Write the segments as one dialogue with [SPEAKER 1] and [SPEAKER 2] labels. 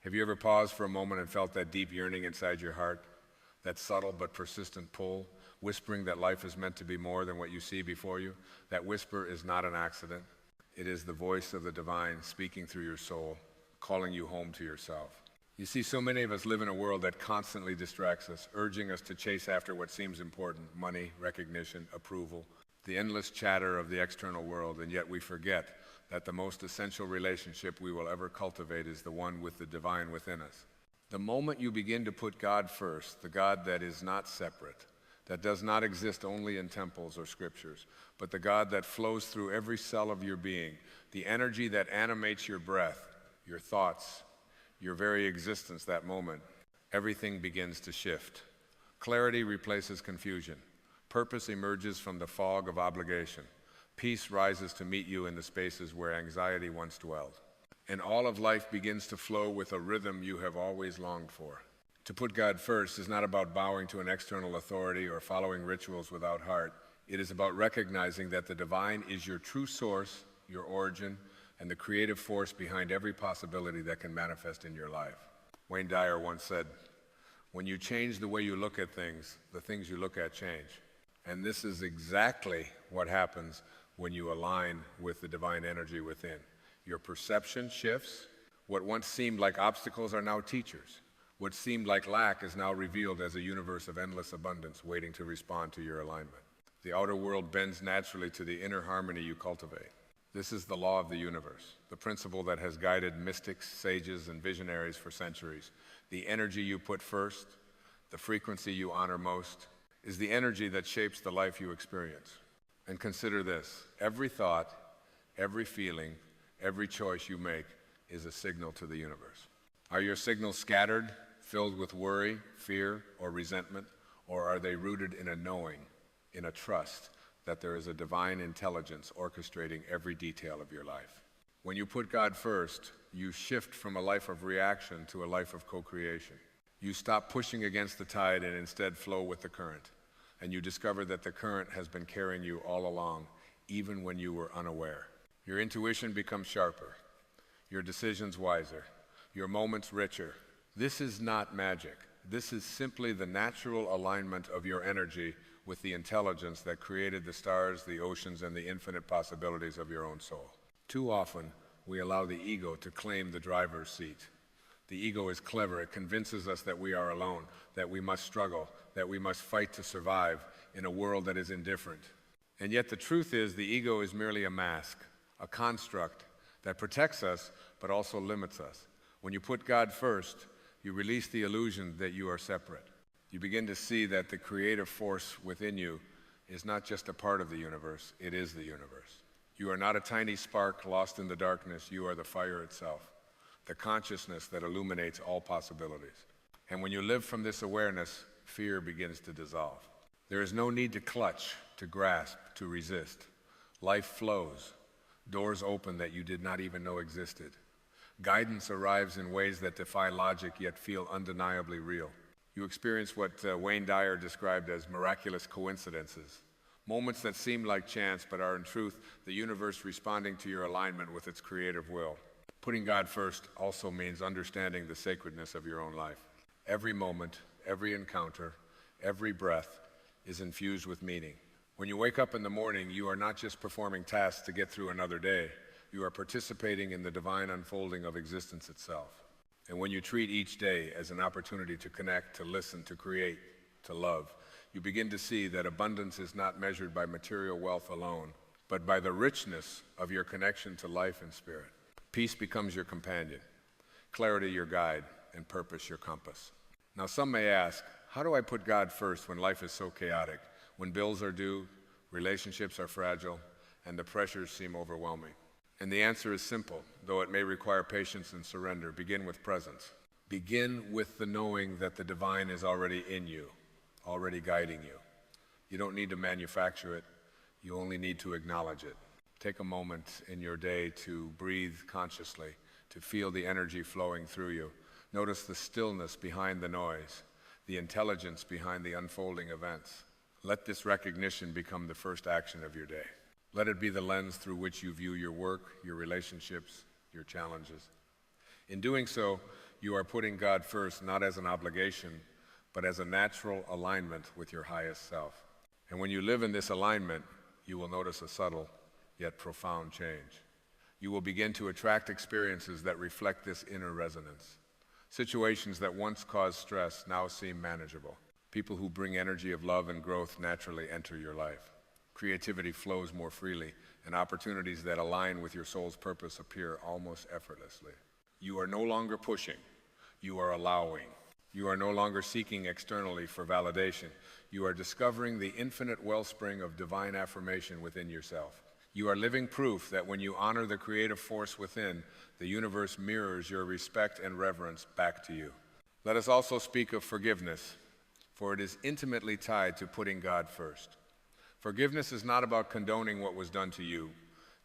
[SPEAKER 1] Have you ever paused for a moment and felt that deep yearning inside your heart? That subtle but persistent pull, whispering that life is meant to be more than what you see before you? That whisper is not an accident. It is the voice of the divine speaking through your soul, calling you home to yourself. You see, so many of us live in a world that constantly distracts us, urging us to chase after what seems important: money, recognition, approval, the endless chatter of the external world, and yet we forget that the most essential relationship we will ever cultivate is the one with the divine within us. The moment you begin to put God first, the God that is not separate, that does not exist only in temples or scriptures, but the God that flows through every cell of your being, the energy that animates your breath, your thoughts, your very existence, that moment, everything begins to shift. Clarity replaces confusion. Purpose emerges from the fog of obligation. Peace rises to meet you in the spaces where anxiety once dwelled. And all of life begins to flow with a rhythm you have always longed for. To put God first is not about bowing to an external authority or following rituals without heart. It is about recognizing that the divine is your true source, your origin, and the creative force behind every possibility that can manifest in your life. Wayne Dyer once said, "When you change the way you look at things, the things you look at change." And this is exactly what happens when you align with the divine energy within. Your perception shifts. What once seemed like obstacles are now teachers. What seemed like lack is now revealed as a universe of endless abundance waiting to respond to your alignment. The outer world bends naturally to the inner harmony you cultivate. This is the law of the universe, the principle that has guided mystics, sages, and visionaries for centuries. The energy you put first, the frequency you honor most, is the energy that shapes the life you experience. And consider this: every thought, every feeling, every choice you make is a signal to the universe. Are your signals scattered, filled with worry, fear, or resentment, or are they rooted in a knowing, in a trust that there is a divine intelligence orchestrating every detail of your life? When you put God first, you shift from a life of reaction to a life of co-creation. You stop pushing against the tide and instead flow with the current. And you discover that the current has been carrying you all along, even when you were unaware. Your intuition becomes sharper, your decisions wiser, your moments richer. This is not magic. This is simply the natural alignment of your energy with the intelligence that created the stars, the oceans, and the infinite possibilities of your own soul. Too often, we allow the ego to claim the driver's seat. The ego is clever. It convinces us that we are alone, that we must struggle, that we must fight to survive in a world that is indifferent. And yet the truth is, the ego is merely a mask, a construct that protects us but also limits us. When you put God first, you release the illusion that you are separate. You begin to see that the creative force within you is not just a part of the universe, it is the universe. You are not a tiny spark lost in the darkness, you are the fire itself, the consciousness that illuminates all possibilities. And when you live from this awareness, fear begins to dissolve. There is no need to clutch, to grasp, to resist. Life flows. Doors open that you did not even know existed. Guidance arrives in ways that defy logic yet feel undeniably real. You experience what Wayne Dyer described as miraculous coincidences, moments that seem like chance but are in truth the universe responding to your alignment with its creative will. Putting God first also means understanding the sacredness of your own life. Every moment, every encounter, every breath is infused with meaning. When you wake up in the morning, you are not just performing tasks to get through another day. You are participating in the divine unfolding of existence itself. And when you treat each day as an opportunity to connect, to listen, to create, to love, you begin to see that abundance is not measured by material wealth alone, but by the richness of your connection to life and spirit. Peace becomes your companion, clarity your guide, and purpose your compass. Now some may ask, how do I put God first when life is so chaotic, when bills are due, relationships are fragile, and the pressures seem overwhelming? And the answer is simple, though it may require patience and surrender. Begin with presence. Begin with the knowing that the divine is already in you, already guiding you. You don't need to manufacture it, you only need to acknowledge it. Take a moment in your day to breathe consciously, to feel the energy flowing through you. Notice the stillness behind the noise, the intelligence behind the unfolding events. Let this recognition become the first action of your day. Let it be the lens through which you view your work, your relationships, your challenges. In doing so, You are putting God first, not as an obligation, but as a natural alignment with your highest self. And when you live in this alignment, you will notice a subtle yet profound change. You will begin to attract experiences that reflect this inner resonance. Situations that once caused stress now seem manageable. People who bring energy of love and growth naturally enter your life. Creativity flows more freely, and opportunities that align with your soul's purpose appear almost effortlessly. You are no longer pushing, you are allowing. You are no longer seeking externally for validation. You are discovering the infinite wellspring of divine affirmation within yourself. You are living proof that when you honor the creative force within, the universe mirrors your respect and reverence back to you. Let us also speak of forgiveness, for it is intimately tied to putting God first. Forgiveness is not about condoning what was done to you,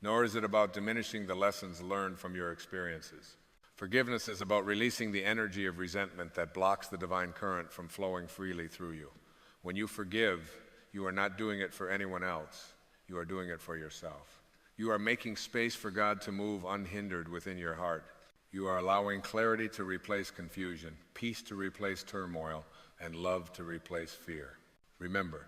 [SPEAKER 1] nor is it about diminishing the lessons learned from your experiences. Forgiveness is about releasing the energy of resentment that blocks the divine current from flowing freely through you. When you forgive, you are not doing it for anyone else. You are doing it for yourself. You are making space for God to move unhindered within your heart. You are allowing clarity to replace confusion, peace to replace turmoil, and love to replace fear. Remember,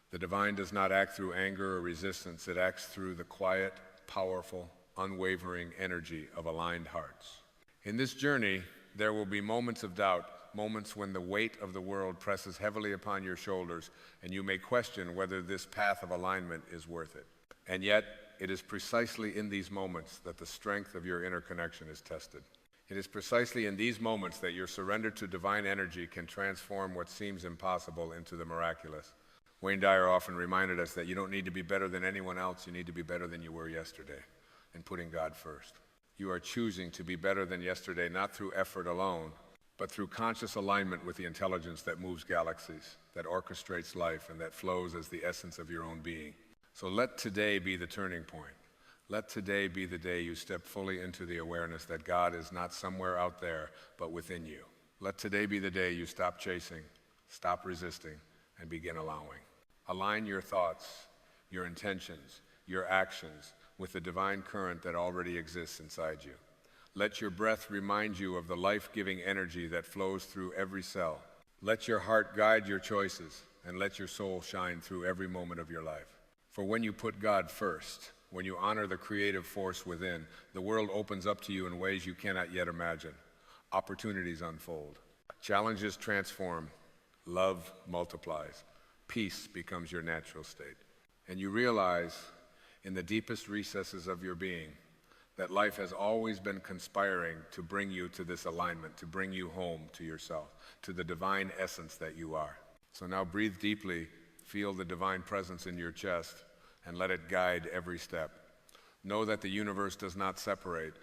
[SPEAKER 1] the divine does not act through anger or resistance. It acts through the quiet, powerful, unwavering energy of aligned hearts. In this journey, there will be moments of doubt, moments when the weight of the world presses heavily upon your shoulders, and you may question whether this path of alignment is worth it. And yet, it is precisely in these moments that the strength of your inner connection is tested. It is precisely in these moments that your surrender to divine energy can transform what seems impossible into the miraculous. Wayne Dyer often reminded us that you don't need to be better than anyone else, you need to be better than you were yesterday, and putting God first. You are choosing to be better than yesterday, not through effort alone, but through conscious alignment with the intelligence that moves galaxies, that orchestrates life, and that flows as the essence of your own being. So let today be the turning point. Let today be the day you step fully into the awareness that God is not somewhere out there, but within you. Let today be the day you stop chasing, stop resisting, and begin allowing. Align your thoughts, your intentions, your actions with the divine current that already exists inside you. Let your breath remind you of the life-giving energy that flows through every cell. Let your heart guide your choices, and let your soul shine through every moment of your life. For when you put God first, when you honor the creative force within, the world opens up to you in ways you cannot yet imagine. Opportunities unfold. Challenges transform. Love multiplies. Peace becomes your natural state. And you realize in the deepest recesses of your being that life has always been conspiring to bring you to this alignment, to bring you home to yourself, to the divine essence that you are. So now breathe deeply, feel the divine presence in your chest, and let it guide every step. Know that the universe does not separate,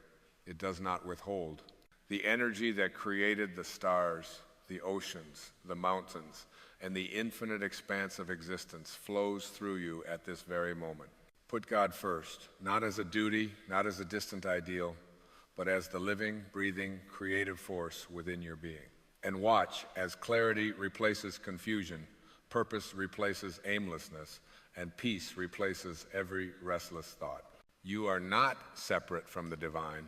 [SPEAKER 1] it does not withhold. The energy that created the stars, the oceans, the mountains, and the infinite expanse of existence flows through you at this very moment. Put God first, not as a duty, not as a distant ideal, but as the living, breathing, creative force within your being. And watch as clarity replaces confusion, purpose replaces aimlessness, and peace replaces every restless thought. You are not separate from the divine.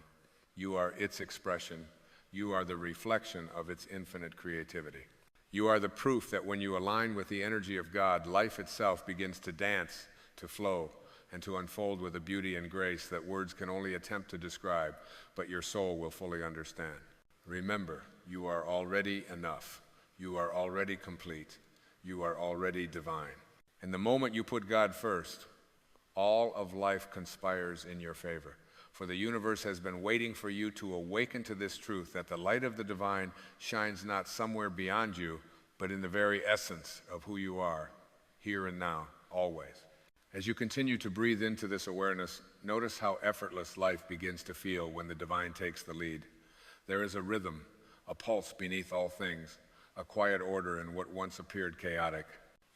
[SPEAKER 1] You are its expression. You are the reflection of its infinite creativity. You are the proof that when you align with the energy of God, life itself begins to dance, to flow, and to unfold with a beauty and grace that words can only attempt to describe, but your soul will fully understand. Remember, you are already enough. You are already complete. You are already divine. And the moment you put God first, all of life conspires in your favor. For the universe has been waiting for you to awaken to this truth that the light of the divine shines not somewhere beyond you, but in the very essence of who you are, here and now, always. As you continue to breathe into this awareness, notice how effortless life begins to feel when the divine takes the lead. There is a rhythm, a pulse beneath all things, a quiet order in what once appeared chaotic.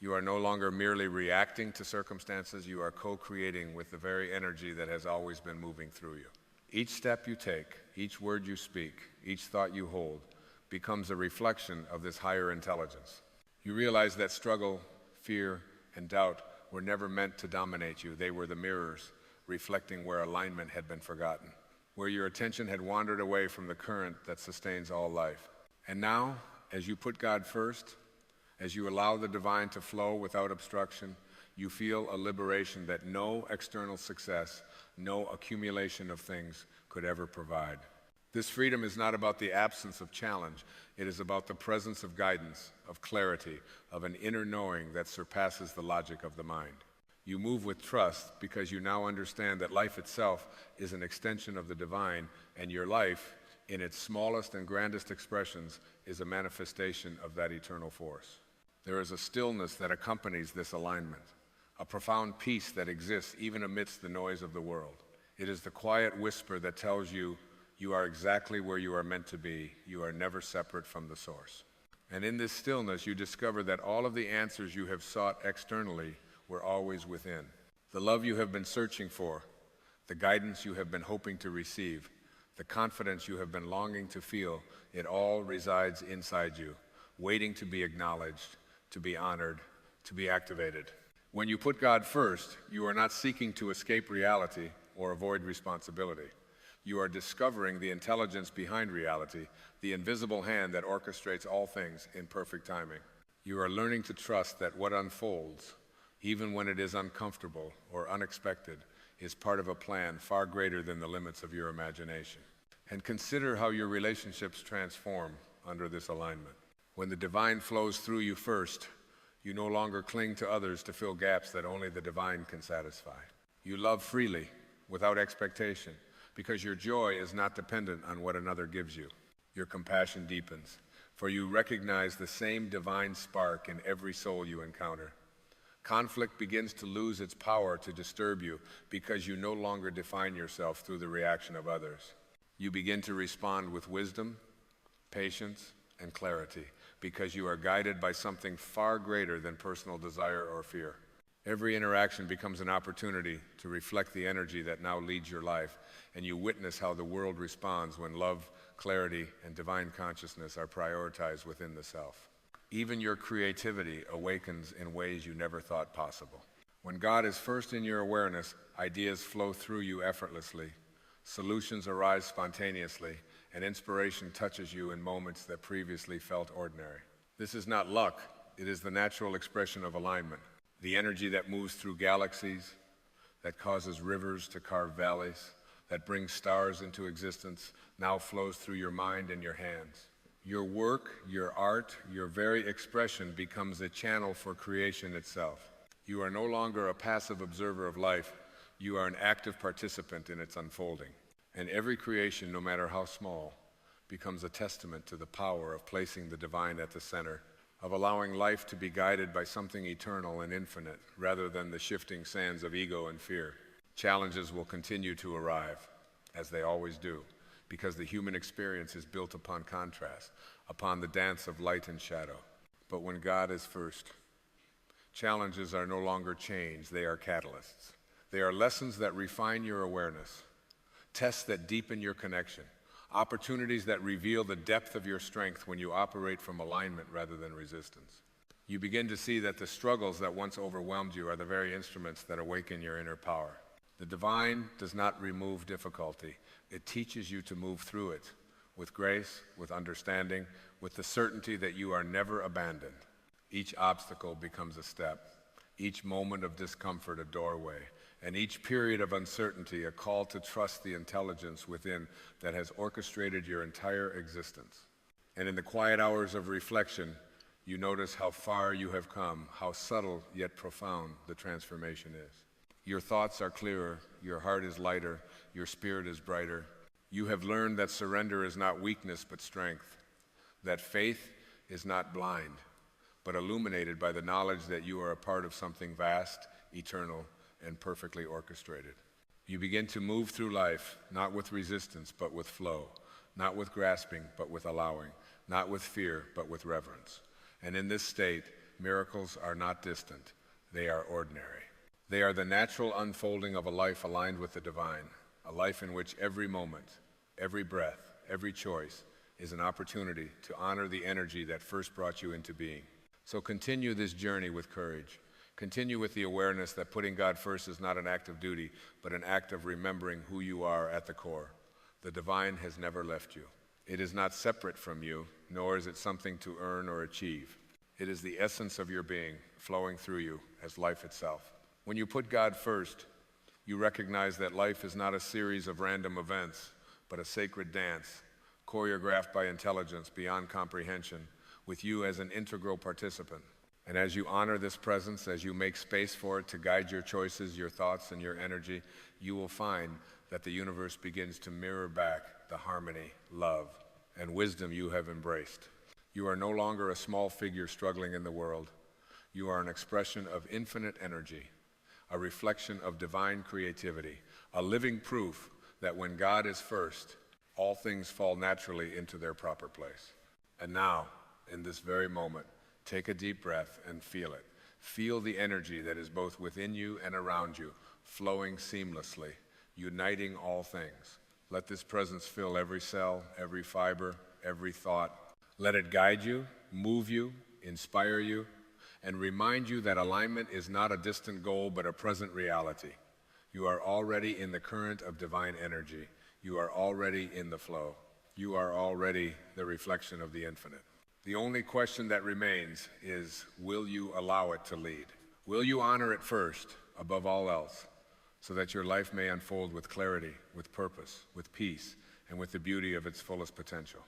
[SPEAKER 1] You are no longer merely reacting to circumstances, you are co-creating with the very energy that has always been moving through you. Each step you take, each word you speak, each thought you hold, becomes a reflection of this higher intelligence. You realize that struggle, fear, and doubt were never meant to dominate you. They were the mirrors reflecting where alignment had been forgotten. where your attention had wandered away from the current that sustains all life. And now, as you put God first, as you allow the divine to flow without obstruction, you feel a liberation that no external success, no accumulation of things could ever provide. This freedom is not about the absence of challenge. It is about the presence of guidance, of clarity, of an inner knowing that surpasses the logic of the mind. You move with trust because you now understand that life itself is an extension of the divine, and your life, in its smallest and grandest expressions, is a manifestation of that eternal force. There is a stillness that accompanies this alignment, a profound peace that exists even amidst the noise of the world. It is the quiet whisper that tells you, you are exactly where you are meant to be. You are never separate from the source. And in this stillness, you discover that all of the answers you have sought externally were always within. The love you have been searching for, the guidance you have been hoping to receive, the confidence you have been longing to feel, it all resides inside you, waiting to be acknowledged, to be honored, to be activated. When you put God first, you are not seeking to escape reality or avoid responsibility. You are discovering the intelligence behind reality, the invisible hand that orchestrates all things in perfect timing. You are learning to trust that what unfolds, even when it is uncomfortable or unexpected, is part of a plan far greater than the limits of your imagination. And consider how your relationships transform under this alignment. When the divine flows through you first, you no longer cling to others to fill gaps that only the divine can satisfy. You love freely, without expectation, because your joy is not dependent on what another gives you. Your compassion deepens, for you recognize the same divine spark in every soul you encounter. Conflict begins to lose its power to disturb you because you no longer define yourself through the reaction of others. You begin to respond with wisdom, patience, and clarity because you are guided by something far greater than personal desire or fear. Every interaction becomes an opportunity to reflect the energy that now leads your life, and you witness how the world responds when love, clarity, and divine consciousness are prioritized within the self. Even your creativity awakens in ways you never thought possible. When God is first in your awareness, ideas flow through you effortlessly, solutions arise spontaneously, and inspiration touches you in moments that previously felt ordinary. This is not luck, it is the natural expression of alignment. The energy that moves through galaxies, that causes rivers to carve valleys, that brings stars into existence, now flows through your mind and your hands. Your work, your art, your very expression becomes a channel for creation itself. You are no longer a passive observer of life, you are an active participant in its unfolding. And every creation, no matter how small, becomes a testament to the power of placing the divine at the center, of allowing life to be guided by something eternal and infinite, rather than the shifting sands of ego and fear. Challenges will continue to arrive, as they always do, because the human experience is built upon contrast, upon the dance of light and shadow. But when God is first, challenges are no longer chains, they are catalysts. They are lessons that refine your awareness, tests that deepen your connection, opportunities that reveal the depth of your strength when you operate from alignment rather than resistance. You begin to see that the struggles that once overwhelmed you are the very instruments that awaken your inner power. The divine does not remove difficulty. It teaches you to move through it with grace, with understanding, with the certainty that you are never abandoned. Each obstacle becomes a step, each moment of discomfort a doorway, and each period of uncertainty a call to trust the intelligence within that has orchestrated your entire existence. And in the quiet hours of reflection, you notice how far you have come, how subtle yet profound the transformation is. Your thoughts are clearer, your heart is lighter, your spirit is brighter. You have learned that surrender is not weakness but strength, that faith is not blind, but illuminated by the knowledge that you are a part of something vast, eternal, and perfectly orchestrated. You begin to move through life, not with resistance, but with flow, not with grasping, but with allowing, not with fear, but with reverence. And in this state, miracles are not distant, they are ordinary. They are the natural unfolding of a life aligned with the divine, a life in which every moment, every breath, every choice is an opportunity to honor the energy that first brought you into being. So continue this journey with courage. Continue with the awareness that putting God first is not an act of duty, but an act of remembering who you are at the core. The divine has never left you. It is not separate from you, nor is it something to earn or achieve. It is the essence of your being, flowing through you as life itself. When you put God first, you recognize that life is not a series of random events, but a sacred dance, choreographed by intelligence beyond comprehension, with you as an integral participant. And as you honor this presence, as you make space for it to guide your choices, your thoughts, and your energy, you will find that the universe begins to mirror back the harmony, love, and wisdom you have embraced. You are no longer a small figure struggling in the world. You are an expression of infinite energy, a reflection of divine creativity, a living proof that when God is first, all things fall naturally into their proper place. And now, in this very moment, take a deep breath and feel it. Feel the energy that is both within you and around you, flowing seamlessly, uniting all things. Let this presence fill every cell, every fiber, every thought. Let it guide you, move you, inspire you, and remind you that alignment is not a distant goal, but a present reality. You are already in the current of divine energy. You are already in the flow. You are already the reflection of the infinite. The only question that remains is, will you allow it to lead? Will you honor it first, above all else, so that your life may unfold with clarity, with purpose, with peace, and with the beauty of its fullest potential?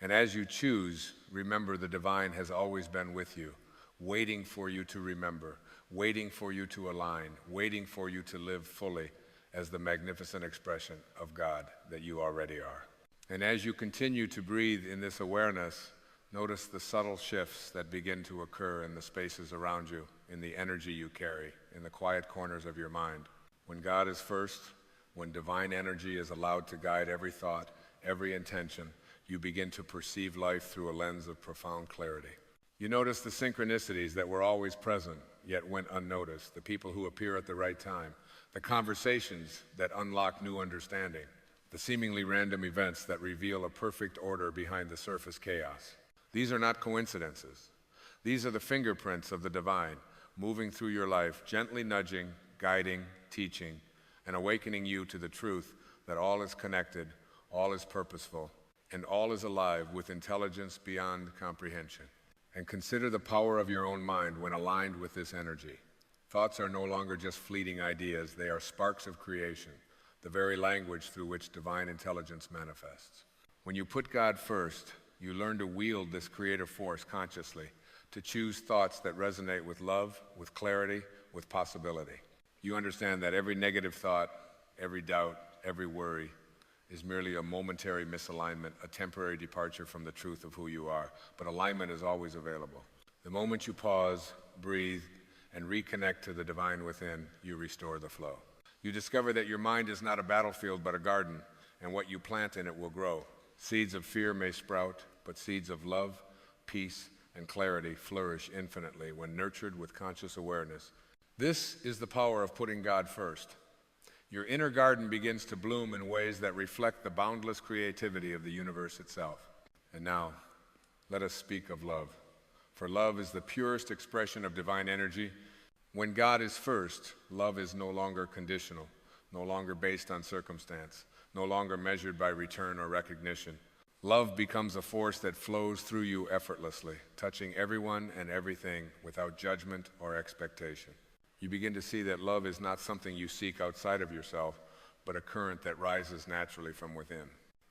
[SPEAKER 1] And as you choose, remember the divine has always been with you, waiting for you to remember, waiting for you to align, waiting for you to live fully as the magnificent expression of God that you already are. And as you continue to breathe in this awareness, notice the subtle shifts that begin to occur in the spaces around you, in the energy you carry, in the quiet corners of your mind. When God is first, when divine energy is allowed to guide every thought, every intention, you begin to perceive life through a lens of profound clarity. You notice the synchronicities that were always present, yet went unnoticed, the people who appear at the right time, the conversations that unlock new understanding, the seemingly random events that reveal a perfect order behind the surface chaos. These are not coincidences. These are the fingerprints of the divine, moving through your life, gently nudging, guiding, teaching, and awakening you to the truth that all is connected, all is purposeful, and all is alive with intelligence beyond comprehension. And consider the power of your own mind when aligned with this energy. Thoughts are no longer just fleeting ideas, they are sparks of creation, the very language through which divine intelligence manifests. When you put God first, you learn to wield this creative force consciously, to choose thoughts that resonate with love, with clarity, with possibility. You understand that every negative thought, every doubt, every worry is merely a momentary misalignment, a temporary departure from the truth of who you are. But alignment is always available. The moment you pause, breathe, and reconnect to the divine within, you restore the flow. You discover that your mind is not a battlefield but a garden, and what you plant in it will grow. Seeds of fear may sprout, but seeds of love, peace, and clarity flourish infinitely when nurtured with conscious awareness. This is the power of putting God first. Your inner garden begins to bloom in ways that reflect the boundless creativity of the universe itself. And now, let us speak of love. For love is the purest expression of divine energy. When God is first, love is no longer conditional, no longer based on circumstance, no longer measured by return or recognition. Love becomes a force that flows through you effortlessly, touching everyone and everything without judgment or expectation. You begin to see that love is not something you seek outside of yourself, but a current that rises naturally from within.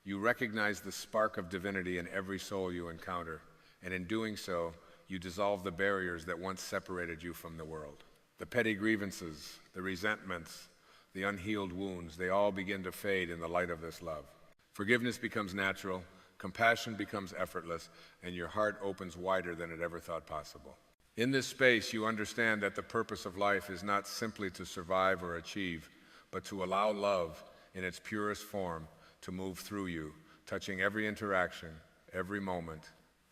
[SPEAKER 1] You recognize the spark of divinity in every soul you encounter, and in doing so, you dissolve the barriers that once separated you from the world. The petty grievances, the resentments, the unhealed wounds, they all begin to fade in the light of this love. Forgiveness becomes natural, compassion becomes effortless, and your heart opens wider than it ever thought possible. In this space, you understand that the purpose of life is not simply to survive or achieve, but to allow love in its purest form to move through you, touching every interaction, every moment,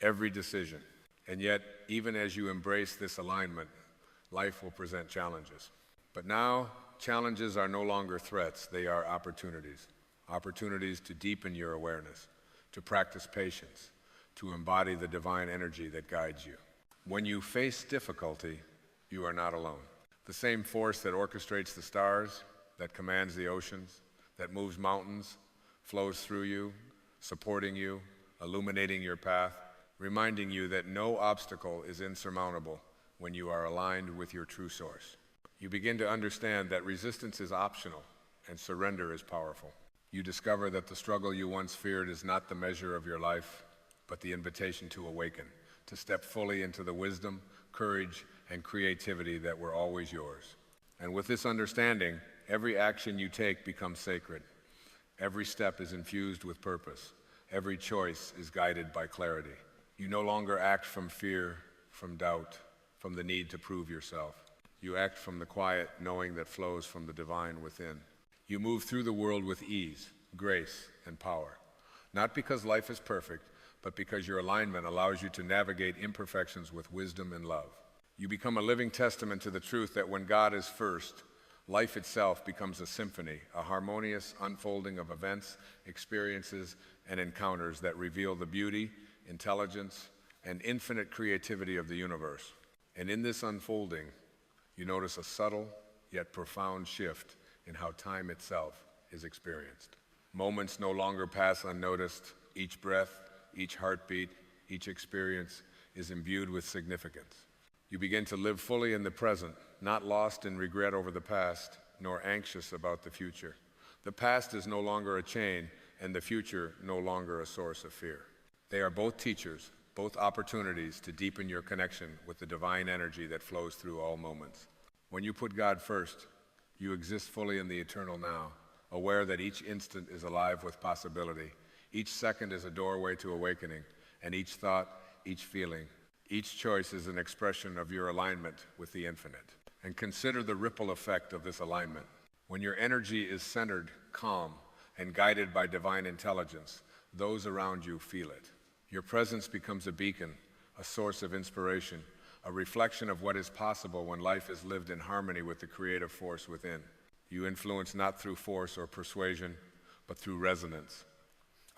[SPEAKER 1] every decision. And yet, even as you embrace this alignment, life will present challenges. But now, challenges are no longer threats, they are opportunities. Opportunities to deepen your awareness, to practice patience, to embody the divine energy that guides you. When you face difficulty, you are not alone. The same force that orchestrates the stars, that commands the oceans, that moves mountains, flows through you, supporting you, illuminating your path, reminding you that no obstacle is insurmountable when you are aligned with your true source. You begin to understand that resistance is optional and surrender is powerful. You discover that the struggle you once feared is not the measure of your life, but the invitation to awaken, to step fully into the wisdom, courage, and creativity that were always yours. And with this understanding, every action you take becomes sacred. Every step is infused with purpose. Every choice is guided by clarity. You no longer act from fear, from doubt, from the need to prove yourself. You act from the quiet knowing that flows from the divine within. You move through the world with ease, grace, and power. Not because life is perfect, but because your alignment allows you to navigate imperfections with wisdom and love. You become a living testament to the truth that when God is first, life itself becomes a symphony, a harmonious unfolding of events, experiences, and encounters that reveal the beauty, intelligence, and infinite creativity of the universe. And in this unfolding, you notice a subtle yet profound shift in how time itself is experienced. Moments no longer pass unnoticed. Each breath, each heartbeat, each experience is imbued with significance. You begin to live fully in the present, not lost in regret over the past, nor anxious about the future. The past is no longer a chain, and the future no longer a source of fear. They are both teachers, both opportunities to deepen your connection with the divine energy that flows through all moments. When you put God first, you exist fully in the eternal now, aware that each instant is alive with possibility. Each second is a doorway to awakening, and each thought, each feeling, each choice is an expression of your alignment with the infinite. And consider the ripple effect of this alignment. When your energy is centered, calm, and guided by divine intelligence, those around you feel it. Your presence becomes a beacon, a source of inspiration, a reflection of what is possible when life is lived in harmony with the creative force within. You influence not through force or persuasion, but through resonance.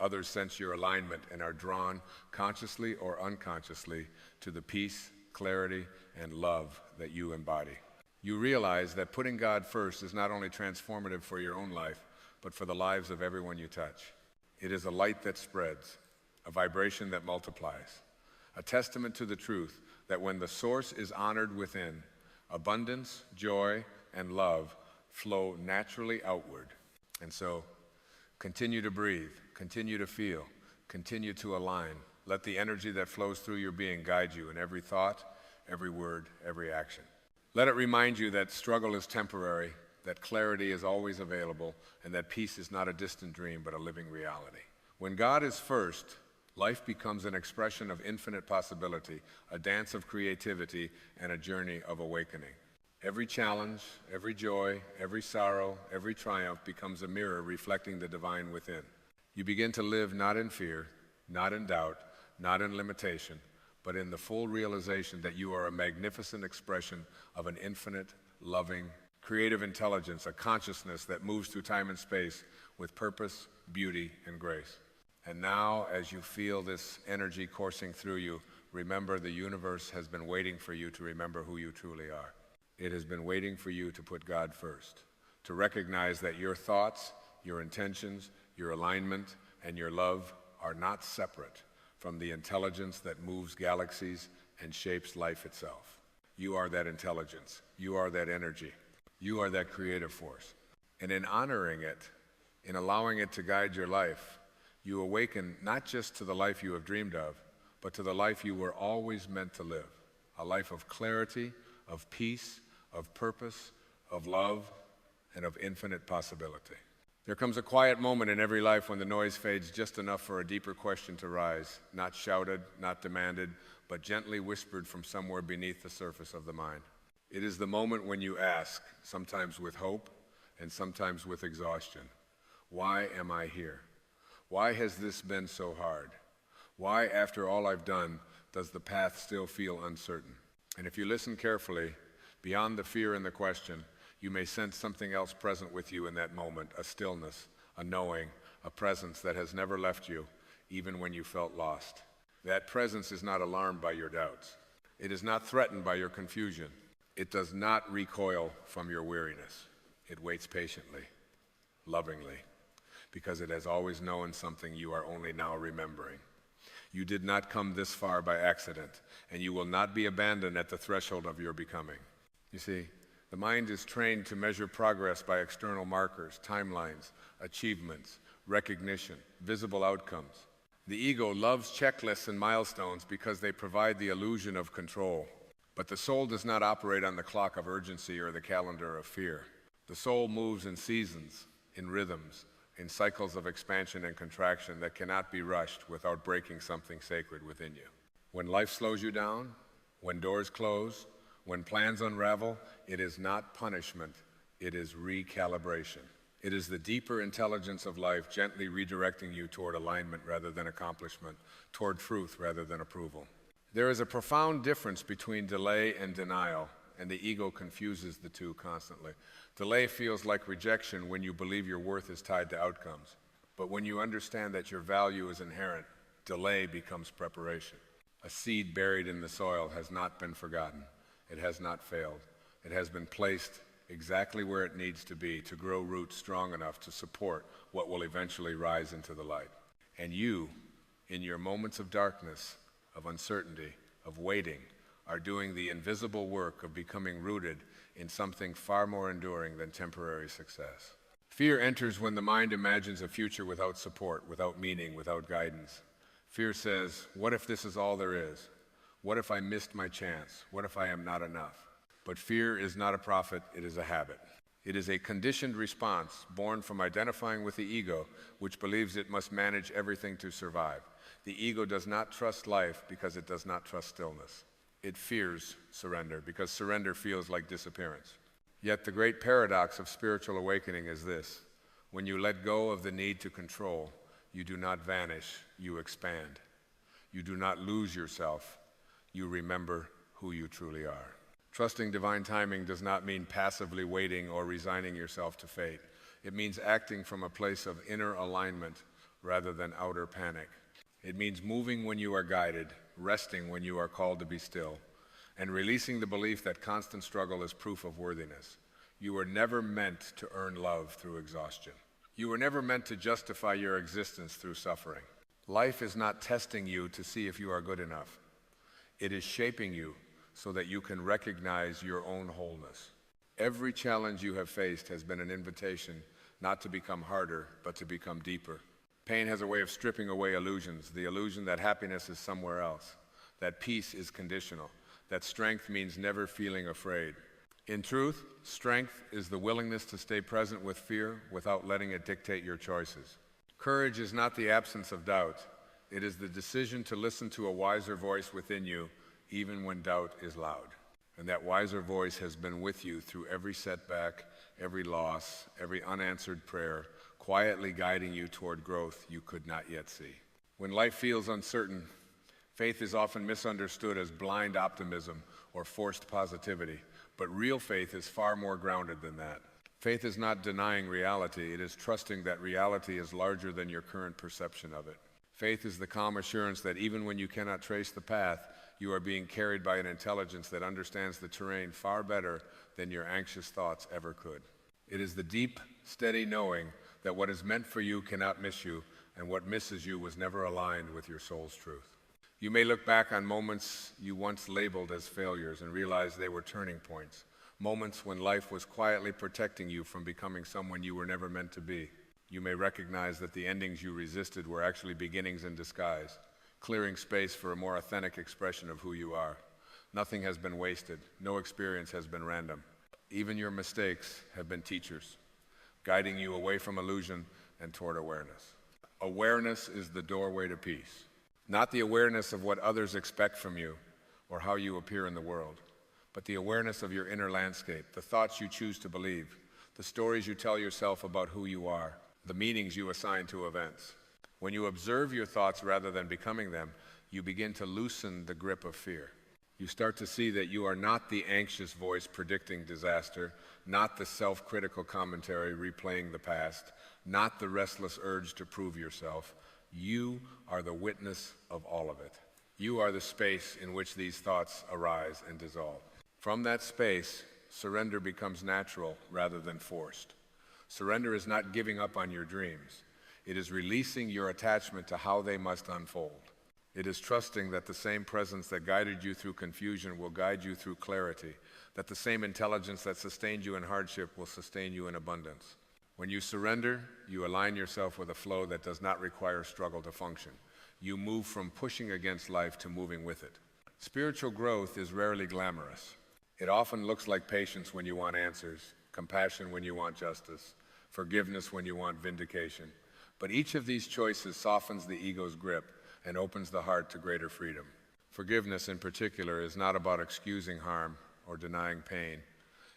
[SPEAKER 1] Others sense your alignment and are drawn, consciously or unconsciously, to the peace, clarity, and love that you embody. You realize that putting God first is not only transformative for your own life, but for the lives of everyone you touch. It is a light that spreads, a vibration that multiplies, a testament to the truth that when the source is honored within, abundance, joy, and love flow naturally outward. And so, continue to breathe, continue to feel, continue to align. Let the energy that flows through your being guide you in every thought, every word, every action. Let it remind you that struggle is temporary, that clarity is always available, and that peace is not a distant dream but a living reality. When God is first, life becomes an expression of infinite possibility, a dance of creativity, and a journey of awakening. Every challenge, every joy, every sorrow, every triumph becomes a mirror reflecting the divine within. You begin to live not in fear, not in doubt, not in limitation, but in the full realization that you are a magnificent expression of an infinite, loving, creative intelligence, a consciousness that moves through time and space with purpose, beauty, and grace. And now, as you feel this energy coursing through you, remember the universe has been waiting for you to remember who you truly are. It has been waiting for you to put God first, to recognize that your thoughts, your intentions, your alignment, and your love are not separate from the intelligence that moves galaxies and shapes life itself. You are that intelligence. You are that energy. You are that creative force. And in honoring it, in allowing it to guide your life, you awaken not just to the life you have dreamed of, but to the life you were always meant to live, a life of clarity, of peace, of purpose, of love, and of infinite possibility. There comes a quiet moment in every life when the noise fades just enough for a deeper question to rise, not shouted, not demanded, but gently whispered from somewhere beneath the surface of the mind. It is the moment when you ask, sometimes with hope and sometimes with exhaustion, why am I here? Why has this been so hard? Why, after all I've done, does the path still feel uncertain? And if you listen carefully, beyond the fear and the question, you may sense something else present with you in that moment, a stillness, a knowing, a presence that has never left you, even when you felt lost. That presence is not alarmed by your doubts. It is not threatened by your confusion. It does not recoil from your weariness. It waits patiently, lovingly. because it has always known something you are only now remembering. You did not come this far by accident, and you will not be abandoned at the threshold of your becoming. You see, the mind is trained to measure progress by external markers, timelines, achievements, recognition, visible outcomes. The ego loves checklists and milestones because they provide the illusion of control. But the soul does not operate on the clock of urgency or the calendar of fear. The soul moves in seasons, in rhythms, in cycles of expansion and contraction that cannot be rushed without breaking something sacred within you. When life slows you down, when doors close, when plans unravel, it is not punishment, it is recalibration. It is the deeper intelligence of life gently redirecting you toward alignment rather than accomplishment, toward truth rather than approval. There is a profound difference between delay and denial, and the ego confuses the two constantly. Delay feels like rejection when you believe your worth is tied to outcomes. But when you understand that your value is inherent, delay becomes preparation. A seed buried in the soil has not been forgotten. It has not failed. It has been placed exactly where it needs to be to grow roots strong enough to support what will eventually rise into the light. And you, in your moments of darkness, of uncertainty, of waiting, are doing the invisible work of becoming rooted in something far more enduring than temporary success. Fear enters when the mind imagines a future without support, without meaning, without guidance. Fear says, what if this is all there is? What if I missed my chance? What if I am not enough? But fear is not a prophet, it is a habit. It is a conditioned response born from identifying with the ego, which believes it must manage everything to survive. The ego does not trust life because it does not trust stillness. It fears surrender because surrender feels like disappearance. Yet the great paradox of spiritual awakening is this: when you let go of the need to control, you do not vanish, you expand. You do not lose yourself, you remember who you truly are. Trusting divine timing does not mean passively waiting or resigning yourself to fate. It means acting from a place of inner alignment rather than outer panic. It means moving when you are guided, resting when you are called to be still, and releasing the belief that constant struggle is proof of worthiness. You were never meant to earn love through exhaustion. You were never meant to justify your existence through suffering. Life is not testing you to see if you are good enough. It is shaping you so that you can recognize your own wholeness. Every challenge you have faced has been an invitation not to become harder, but to become deeper. Pain has a way of stripping away illusions, the illusion that happiness is somewhere else, that peace is conditional, that strength means never feeling afraid. In truth, strength is the willingness to stay present with fear without letting it dictate your choices. Courage is not the absence of doubt. It is the decision to listen to a wiser voice within you, even when doubt is loud. And that wiser voice has been with you through every setback, every loss, every unanswered prayer, quietly guiding you toward growth you could not yet see. When life feels uncertain, faith is often misunderstood as blind optimism or forced positivity, but real faith is far more grounded than that. Faith is not denying reality, it is trusting that reality is larger than your current perception of it. Faith is the calm assurance that even when you cannot trace the path, you are being carried by an intelligence that understands the terrain far better than your anxious thoughts ever could. It is the deep, steady knowing that what is meant for you cannot miss you, and what misses you was never aligned with your soul's truth. You may look back on moments you once labeled as failures and realize they were turning points, moments when life was quietly protecting you from becoming someone you were never meant to be. You may recognize that the endings you resisted were actually beginnings in disguise, clearing space for a more authentic expression of who you are. Nothing has been wasted. No experience has been random. Even your mistakes have been teachers, guiding you away from illusion and toward awareness. Awareness is the doorway to peace, not the awareness of what others expect from you or how you appear in the world, but the awareness of your inner landscape, the thoughts you choose to believe, the stories you tell yourself about who you are, the meanings you assign to events. When you observe your thoughts rather than becoming them, you begin to loosen the grip of fear. You start to see that you are not the anxious voice predicting disaster, not the self-critical commentary replaying the past, not the restless urge to prove yourself. You are the witness of all of it. You are the space in which these thoughts arise and dissolve. From that space, surrender becomes natural rather than forced. Surrender is not giving up on your dreams. It is releasing your attachment to how they must unfold. It is trusting that the same presence that guided you through confusion will guide you through clarity, that the same intelligence that sustained you in hardship will sustain you in abundance. When you surrender, you align yourself with a flow that does not require struggle to function. You move from pushing against life to moving with it. Spiritual growth is rarely glamorous. It often looks like patience when you want answers, compassion when you want justice, forgiveness when you want vindication. But each of these choices softens the ego's grip and opens the heart to greater freedom. Forgiveness, in particular, is not about excusing harm or denying pain.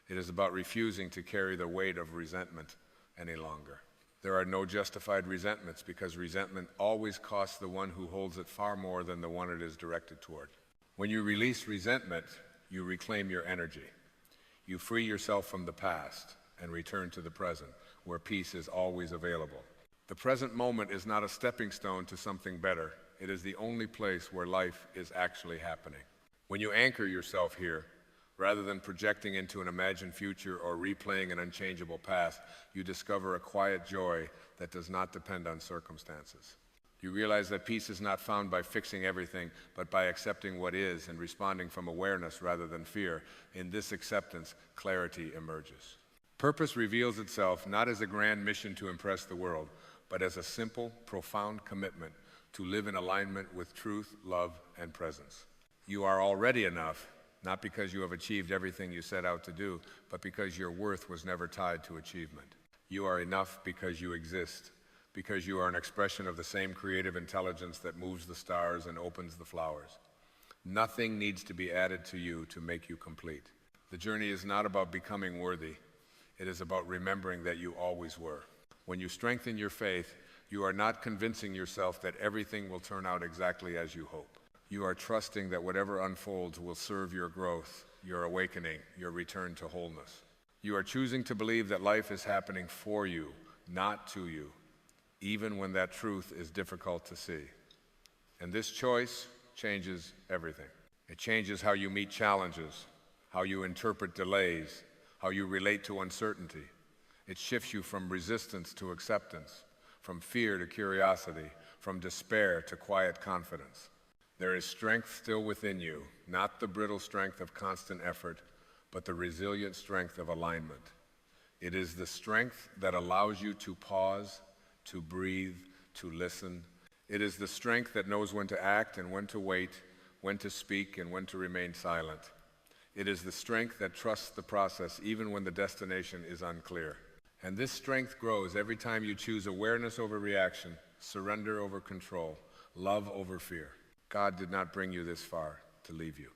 [SPEAKER 1] It is about refusing to carry the weight of resentment any longer. There are no justified resentments because resentment always costs the one who holds it far more than the one it is directed toward. When you release resentment, you reclaim your energy. You free yourself from the past and return to the present, where peace is always available. The present moment is not a stepping stone to something better. It is the only place where life is actually happening. When you anchor yourself here, rather than projecting into an imagined future or replaying an unchangeable past, you discover a quiet joy that does not depend on circumstances. You realize that peace is not found by fixing everything, but by accepting what is and responding from awareness rather than fear. In this acceptance, clarity emerges. Purpose reveals itself not as a grand mission to impress the world, but as a simple, profound commitment to live in alignment with truth, love, and presence. You are already enough, not because you have achieved everything you set out to do, but because your worth was never tied to achievement. You are enough because you exist, because you are an expression of the same creative intelligence that moves the stars and opens the flowers. Nothing needs to be added to you to make you complete. The journey is not about becoming worthy. It is about remembering that you always were. When you strengthen your faith, you are not convincing yourself that everything will turn out exactly as you hope. You are trusting that whatever unfolds will serve your growth, your awakening, your return to wholeness. You are choosing to believe that life is happening for you, not to you, even when that truth is difficult to see. And this choice changes everything. It changes how you meet challenges, how you interpret delays, how you relate to uncertainty. It shifts you from resistance to acceptance, from fear to curiosity, from despair to quiet confidence. There is strength still within you, not the brittle strength of constant effort, but the resilient strength of alignment. It is the strength that allows you to pause, to breathe, to listen. It is the strength that knows when to act and when to wait, when to speak and when to remain silent. It is the strength that trusts the process even when the destination is unclear. And this strength grows every time you choose awareness over reaction, surrender over control, love over fear. God did not bring you this far to leave you.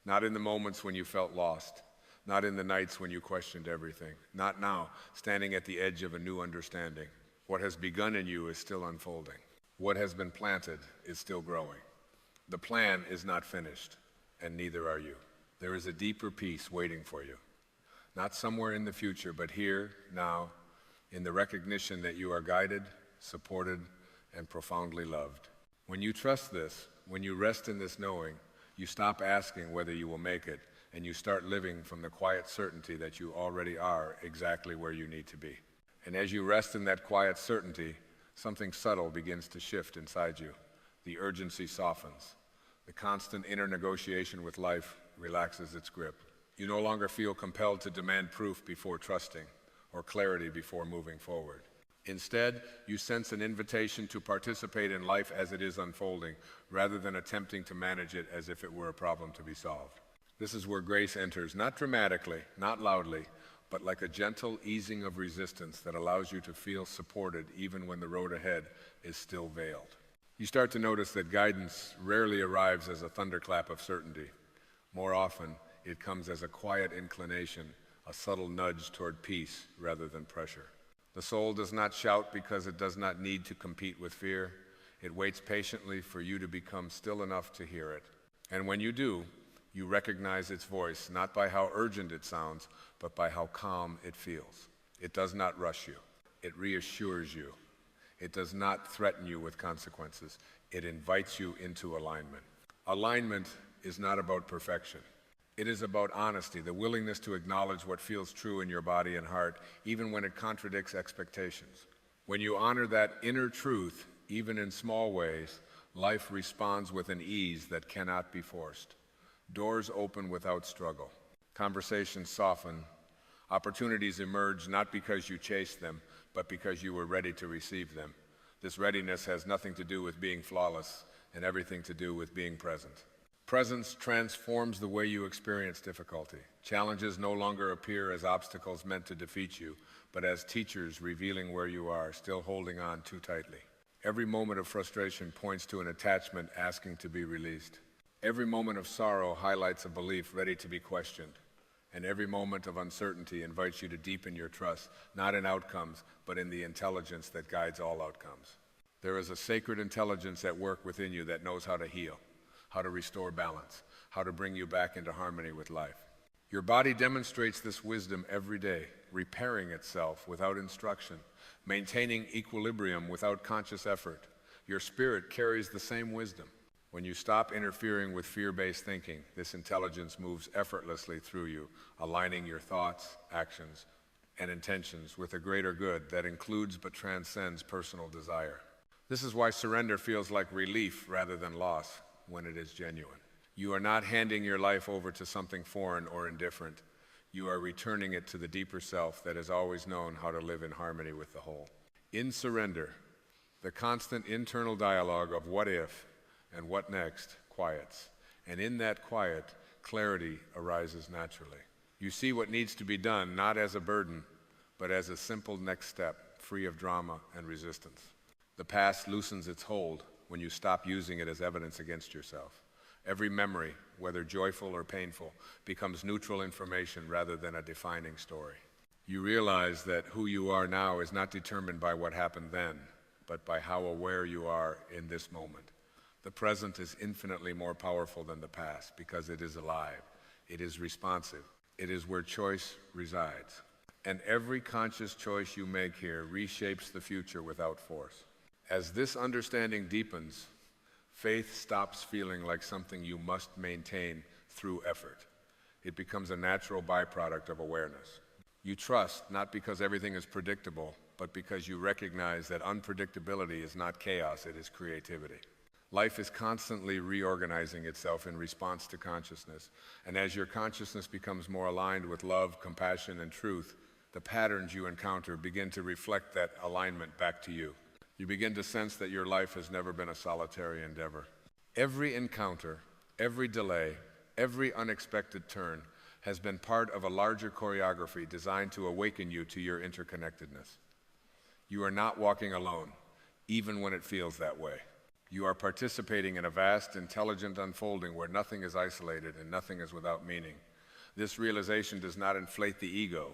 [SPEAKER 1] Not in the moments when you felt lost, not in the nights when you questioned everything, not now, standing at the edge of a new understanding. What has begun in you is still unfolding. What has been planted is still growing. The plan is not finished, and neither are you. There is a deeper peace waiting for you. Not somewhere in the future, but here, now, in the recognition that you are guided, supported, and profoundly loved. When you trust this, when you rest in this knowing, you stop asking whether you will make it, and you start living from the quiet certainty that you already are exactly where you need to be. And as you rest in that quiet certainty, something subtle begins to shift inside you. The urgency softens. The constant inner negotiation with life relaxes its grip. You no longer feel compelled to demand proof before trusting, or clarity before moving forward. Instead, you sense an invitation to participate in life as it is unfolding, rather than attempting to manage it as if it were a problem to be solved. This is where grace enters, not dramatically, not loudly, but like a gentle easing of resistance that allows you to feel supported even when the road ahead is still veiled. You start to notice that guidance rarely arrives as a thunderclap of certainty. More often, it comes as a quiet inclination, a subtle nudge toward peace rather than pressure. The soul does not shout because it does not need to compete with fear. It waits patiently for you to become still enough to hear it. And when you do, you recognize its voice, not by how urgent it sounds, but by how calm it feels. It does not rush you. It reassures you. It does not threaten you with consequences. It invites you into alignment. Alignment is not about perfection. It is about honesty, the willingness to acknowledge what feels true in your body and heart, even when it contradicts expectations. When you honor that inner truth, even in small ways, life responds with an ease that cannot be forced. Doors open without struggle. Conversations soften. Opportunities emerge not because you chased them, but because you were ready to receive them. This readiness has nothing to do with being flawless and everything to do with being present. Presence transforms the way you experience difficulty. Challenges no longer appear as obstacles meant to defeat you, but as teachers revealing where you are, still holding on too tightly. Every moment of frustration points to an attachment asking to be released. Every moment of sorrow highlights a belief ready to be questioned. And every moment of uncertainty invites you to deepen your trust, not in outcomes, but in the intelligence that guides all outcomes. There is a sacred intelligence at work within you that knows how to heal, how to restore balance, how to bring you back into harmony with life. Your body demonstrates this wisdom every day, repairing itself without instruction, maintaining equilibrium without conscious effort. Your spirit carries the same wisdom. When you stop interfering with fear-based thinking, this intelligence moves effortlessly through you, aligning your thoughts, actions, and intentions with a greater good that includes but transcends personal desire. This is why surrender feels like relief rather than loss when it is genuine. You are not handing your life over to something foreign or indifferent. You are returning it to the deeper self that has always known how to live in harmony with the whole. In surrender, the constant internal dialogue of what if and what next quiets. And in that quiet, clarity arises naturally. You see what needs to be done not as a burden, but as a simple next step, free of drama and resistance. The past loosens its hold when you stop using it as evidence against yourself. Every memory, whether joyful or painful, becomes neutral information rather than a defining story. You realize that who you are now is not determined by what happened then, but by how aware you are in this moment. The present is infinitely more powerful than the past because it is alive, it is responsive, it is where choice resides. And every conscious choice you make here reshapes the future without force. As this understanding deepens, faith stops feeling like something you must maintain through effort. It becomes a natural byproduct of awareness. You trust not because everything is predictable, but because you recognize that unpredictability is not chaos, it is creativity. Life is constantly reorganizing itself in response to consciousness, and as your consciousness becomes more aligned with love, compassion, and truth, the patterns you encounter begin to reflect that alignment back to you. You begin to sense that your life has never been a solitary endeavor. Every encounter, every delay, every unexpected turn has been part of a larger choreography designed to awaken you to your interconnectedness. You are not walking alone, even when it feels that way. You are participating in a vast, intelligent unfolding where nothing is isolated and nothing is without meaning. This realization does not inflate the ego,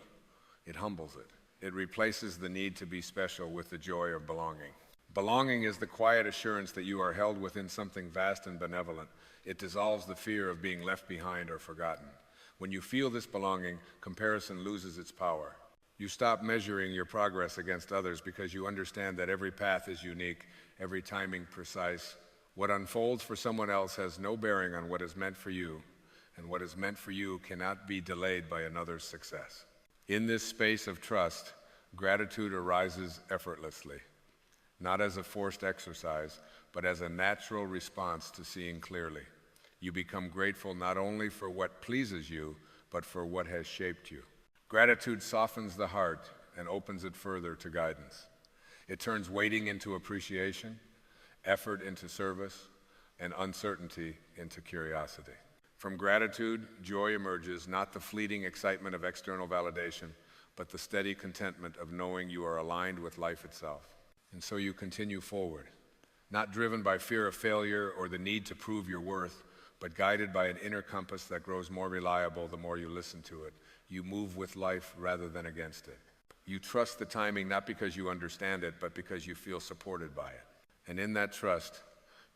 [SPEAKER 1] it humbles it. It replaces the need to be special with the joy of belonging. Belonging is the quiet assurance that you are held within something vast and benevolent. It dissolves the fear of being left behind or forgotten. When you feel this belonging, comparison loses its power. You stop measuring your progress against others because you understand that every path is unique, every timing precise. What unfolds for someone else has no bearing on what is meant for you, and what is meant for you cannot be delayed by another's success. In this space of trust, gratitude arises effortlessly, not as a forced exercise, but as a natural response to seeing clearly. You become grateful not only for what pleases you, but for what has shaped you. Gratitude softens the heart and opens it further to guidance. It turns waiting into appreciation, effort into service, and uncertainty into curiosity. From gratitude, joy emerges, not the fleeting excitement of external validation, but the steady contentment of knowing you are aligned with life itself. And so you continue forward, not driven by fear of failure or the need to prove your worth, but guided by an inner compass that grows more reliable the more you listen to it. You move with life rather than against it. You trust the timing not because you understand it, but because you feel supported by it. And in that trust,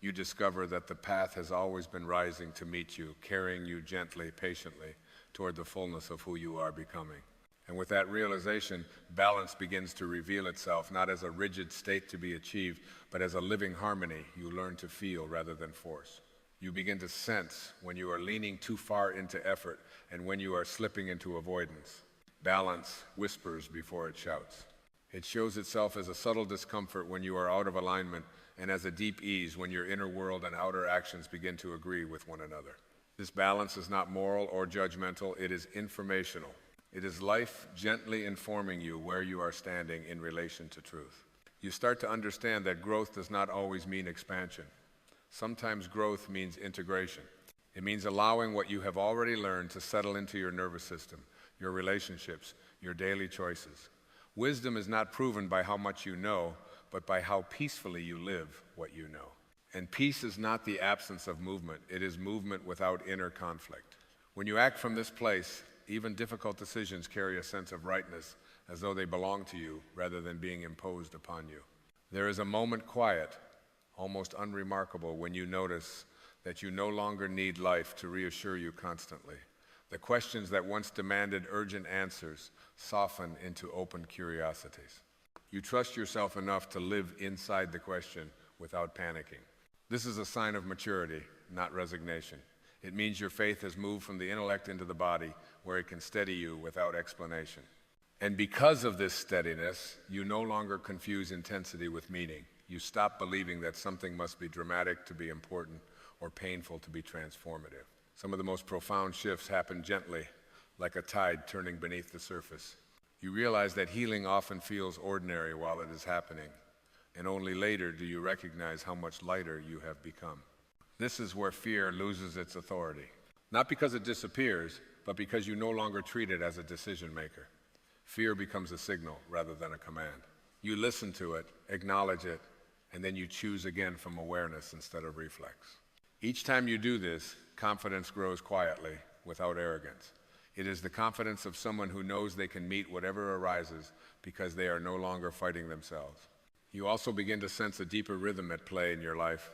[SPEAKER 1] you discover that the path has always been rising to meet you, carrying you gently, patiently, toward the fullness of who you are becoming. And with that realization, balance begins to reveal itself, not as a rigid state to be achieved, but as a living harmony you learn to feel rather than force. You begin to sense when you are leaning too far into effort and when you are slipping into avoidance. Balance whispers before it shouts. It shows itself as a subtle discomfort when you are out of alignment and as a deep ease when your inner world and outer actions begin to agree with one another. This balance is not moral or judgmental, it is informational. It is life gently informing you where you are standing in relation to truth. You start to understand that growth does not always mean expansion. Sometimes growth means integration. It means allowing what you have already learned to settle into your nervous system, your relationships, your daily choices. Wisdom is not proven by how much you know, but by how peacefully you live what you know. And peace is not the absence of movement, it is movement without inner conflict. When you act from this place, even difficult decisions carry a sense of rightness, as though they belong to you rather than being imposed upon you. There is a moment quiet, almost unremarkable, when you notice that you no longer need life to reassure you constantly. The questions that once demanded urgent answers soften into open curiosities. You trust yourself enough to live inside the question without panicking. This is a sign of maturity, not resignation. It means your faith has moved from the intellect into the body, where it can steady you without explanation. And because of this steadiness, you no longer confuse intensity with meaning. You stop believing that something must be dramatic to be important or painful to be transformative. Some of the most profound shifts happen gently, like a tide turning beneath the surface. You realize that healing often feels ordinary while it is happening, and only later do you recognize how much lighter you have become. This is where fear loses its authority. Not because it disappears, but because you no longer treat it as a decision maker. Fear becomes a signal rather than a command. You listen to it, acknowledge it, and then you choose again from awareness instead of reflex. Each time you do this, confidence grows quietly, without arrogance. It is the confidence of someone who knows they can meet whatever arises because they are no longer fighting themselves. You also begin to sense a deeper rhythm at play in your life,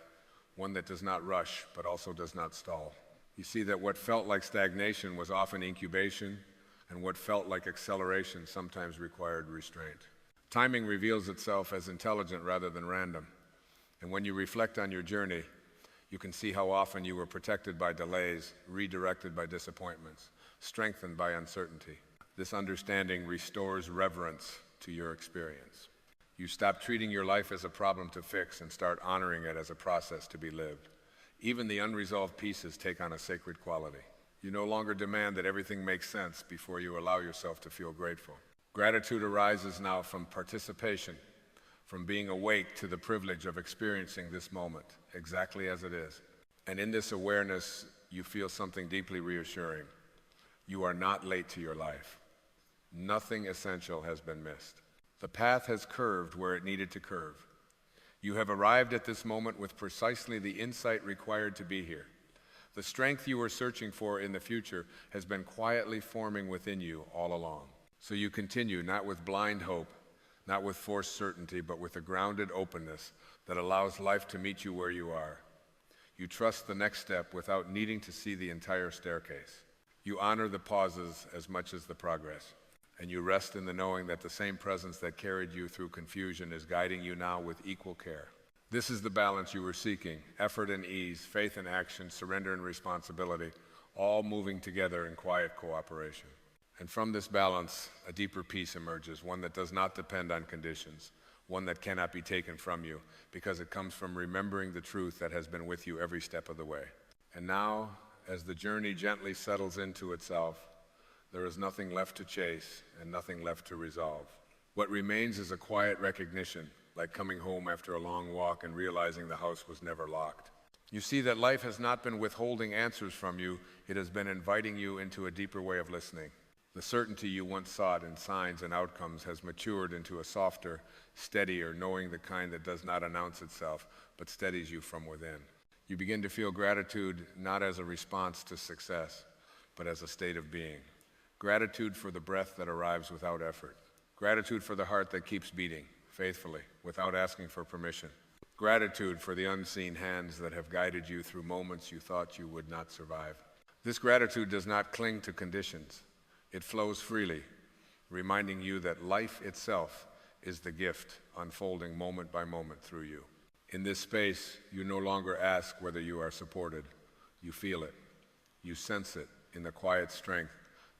[SPEAKER 1] one that does not rush but also does not stall. You see that what felt like stagnation was often incubation, and what felt like acceleration sometimes required restraint. Timing reveals itself as intelligent rather than random, and when you reflect on your journey, you can see how often you were protected by delays, redirected by disappointments, strengthened by uncertainty. This understanding restores reverence to your experience. You stop treating your life as a problem to fix and start honoring it as a process to be lived. Even the unresolved pieces take on a sacred quality. You no longer demand that everything makes sense before you allow yourself to feel grateful. Gratitude arises now from participation, from being awake to the privilege of experiencing this moment exactly as it is. And in this awareness, you feel something deeply reassuring. You are not late to your life. Nothing essential has been missed. The path has curved where it needed to curve. You have arrived at this moment with precisely the insight required to be here. The strength you were searching for in the future has been quietly forming within you all along. So you continue, not with blind hope, not with forced certainty, but with a grounded openness that allows life to meet you where you are. You trust the next step without needing to see the entire staircase. You honor the pauses as much as the progress, and you rest in the knowing that the same presence that carried you through confusion is guiding you now with equal care. This is the balance you were seeking: effort and ease, faith and action, surrender and responsibility, all moving together in quiet cooperation. And from this balance, a deeper peace emerges, one that does not depend on conditions, one that cannot be taken from you, because it comes from remembering the truth that has been with you every step of the way. And now, as the journey gently settles into itself, there is nothing left to chase and nothing left to resolve. What remains is a quiet recognition, like coming home after a long walk and realizing the house was never locked. You see that life has not been withholding answers from you, it has been inviting you into a deeper way of listening. The certainty you once sought in signs and outcomes has matured into a softer, steadier knowing, the kind that does not announce itself, but steadies you from within. You begin to feel gratitude not as a response to success, but as a state of being. Gratitude for the breath that arrives without effort. Gratitude for the heart that keeps beating faithfully, without asking for permission. Gratitude for the unseen hands that have guided you through moments you thought you would not survive. This gratitude does not cling to conditions. It flows freely, reminding you that life itself is the gift unfolding moment by moment through you. In this space, you no longer ask whether you are supported. You feel it. You sense it in the quiet strength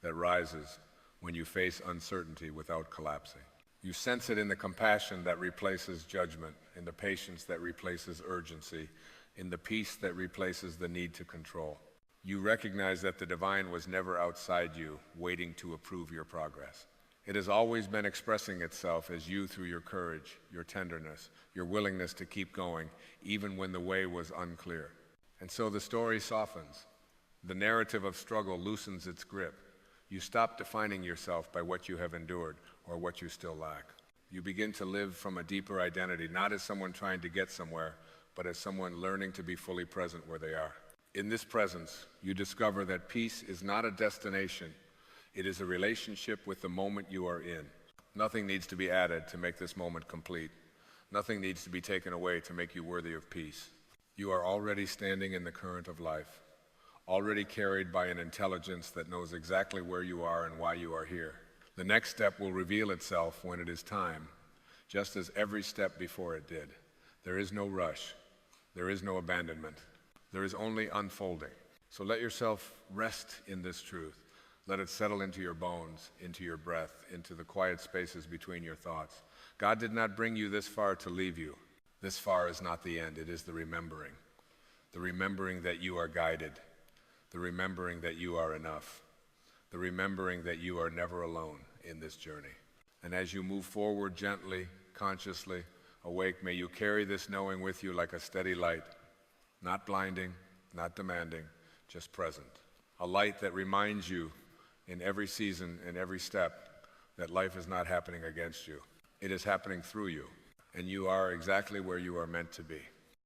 [SPEAKER 1] that rises when you face uncertainty without collapsing. You sense it in the compassion that replaces judgment, in the patience that replaces urgency, in the peace that replaces the need to control. You recognize that the divine was never outside you, waiting to approve your progress. It has always been expressing itself as you through your courage, your tenderness, your willingness to keep going, even when the way was unclear. And so the story softens. The narrative of struggle loosens its grip. You stop defining yourself by what you have endured or what you still lack. You begin to live from a deeper identity, not as someone trying to get somewhere, but as someone learning to be fully present where they are. In this presence, you discover that peace is not a destination. It is a relationship with the moment you are in. Nothing needs to be added to make this moment complete. Nothing needs to be taken away to make you worthy of peace. You are already standing in the current of life, already carried by an intelligence that knows exactly where you are and why you are here. The next step will reveal itself when it is time, just as every step before it did. There is no rush. There is no abandonment. There is only unfolding. So let yourself rest in this truth. Let it settle into your bones, into your breath, into the quiet spaces between your thoughts. God did not bring you this far to leave you. This far is not the end. It is the remembering. The remembering that you are guided. The remembering that you are enough. The remembering that you are never alone in this journey. And as you move forward gently, consciously, awake, may you carry this knowing with you like a steady light, not blinding, not demanding, just present. A light that reminds you in every season and every step that life is not happening against you. It is happening through you, and you are exactly where you are meant to be.